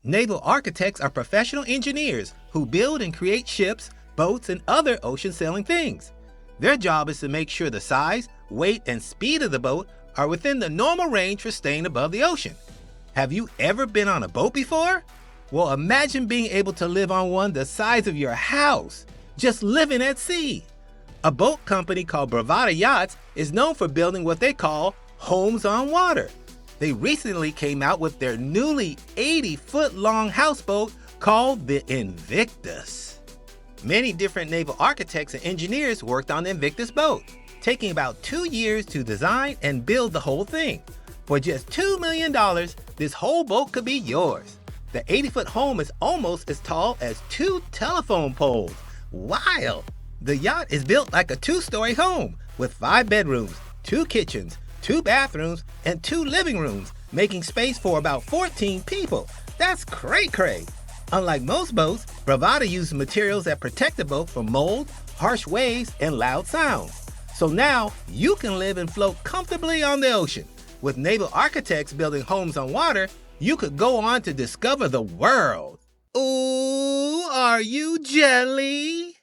Naval architects are professional engineers who build and create ships, boats, and other ocean-sailing things. Their job is to make sure the size, weight, and speed of the boat are within the normal range for staying above the ocean. Have you ever been on a boat before? Well, imagine being able to live on one the size of your house, just living at sea. A boat company called Bravada Yachts is known for building what they call homes on water. They recently came out with their newly 80-foot-long houseboat called the Invictus. Many different naval architects and engineers worked on the Invictus boat, taking about 2 years to design and build the whole thing. For just $2 million, this whole boat could be yours. The 80-foot home is almost as tall as 2 telephone poles. Wild! The yacht is built like a 2-story home with 5 bedrooms, 2 kitchens, 2 bathrooms, and 2 living rooms, making space for about 14 people. That's cray-cray. Unlike most boats, Bravada uses materials that protect the boat from mold, harsh waves, and loud sounds. So now you can live and float comfortably on the ocean. With naval architects building homes on water, you could go on to discover the world. Ooh, are you jelly?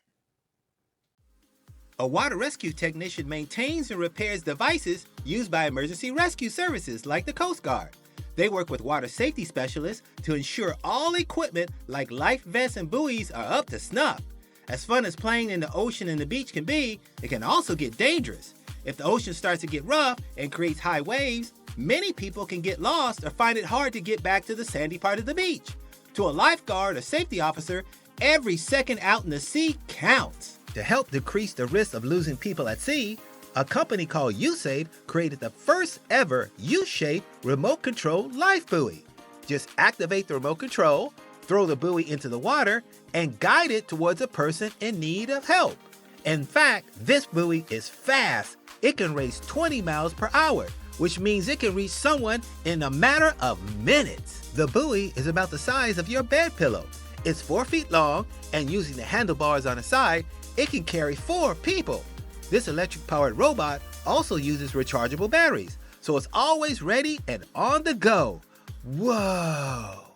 A water rescue technician maintains and repairs devices used by emergency rescue services like the Coast Guard. They work with water safety specialists to ensure all equipment like life vests and buoys are up to snuff. As fun as playing in the ocean and the beach can be, it can also get dangerous. If the ocean starts to get rough and creates high waves, many people can get lost or find it hard to get back to the sandy part of the beach. To a lifeguard or safety officer, every second out in the sea counts. To help decrease the risk of losing people at sea, a company called U-Save created the first ever U-shaped remote control life buoy. Just activate the remote control, throw the buoy into the water, and guide it towards a person in need of help. In fact, this buoy is fast. It can race 20 miles per hour, which means it can reach someone in a matter of minutes. The buoy is about the size of your bed pillow. It's 4 feet long, and using the handlebars on the side, it can carry 4 people. This electric-powered robot also uses rechargeable batteries, so it's always ready and on the go. Whoa!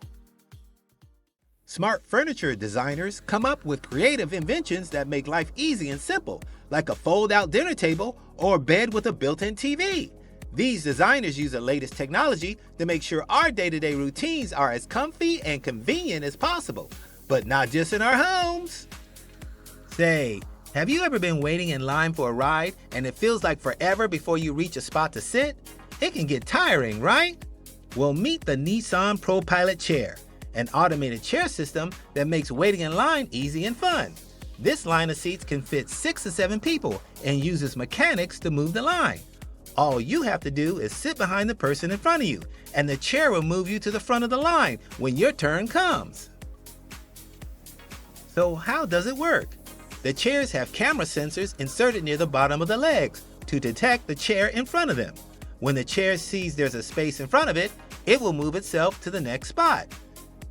Smart furniture designers come up with creative inventions that make life easy and simple, like a fold-out dinner table or a bed with a built-in TV. These designers use the latest technology to make sure our day-to-day routines are as comfy and convenient as possible, but not just in our homes. Say, have you ever been waiting in line for a ride and it feels like forever before you reach a spot to sit? It can get tiring, right? Well, meet the Nissan ProPILOT chair, an automated chair system that makes waiting in line easy and fun. This line of seats can fit 6 to 7 people and uses mechanics to move the line. All you have to do is sit behind the person in front of you, and the chair will move you to the front of the line when your turn comes. So how does it work? The chairs have camera sensors inserted near the bottom of the legs to detect the chair in front of them. When the chair sees there's a space in front of it, it will move itself to the next spot.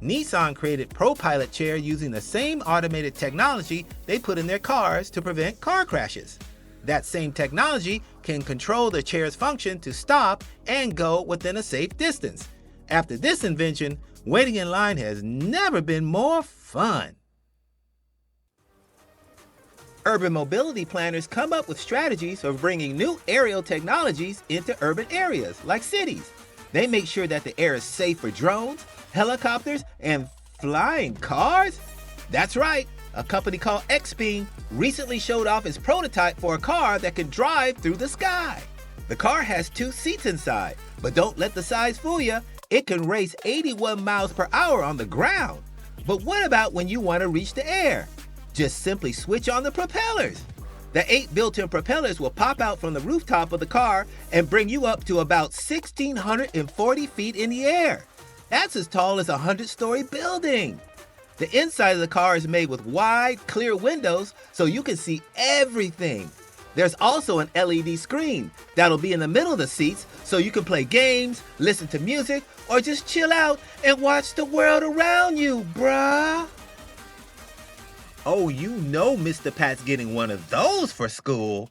Nissan created ProPILOT chair using the same automated technology they put in their cars to prevent car crashes. That same technology can control the chair's function to stop and go within a safe distance. After this invention, waiting in line has never been more fun. Urban mobility planners come up with strategies for bringing new aerial technologies into urban areas like cities. They make sure that the air is safe for drones, helicopters, and flying cars. That's right, a company called XPENG recently showed off its prototype for a car that can drive through the sky. The car has 2 seats inside, but don't let the size fool you. It can race 81 miles per hour on the ground. But what about when you want to reach the air? Just simply switch on the propellers. The 8 built-in propellers will pop out from the rooftop of the car and bring you up to about 1,640 feet in the air. That's as tall as a 100-story building. The inside of the car is made with wide, clear windows so you can see everything. There's also an LED screen that'll be in the middle of the seats so you can play games, listen to music, or just chill out and watch the world around you, bruh. Oh, you know Mista Pat's getting one of those for school.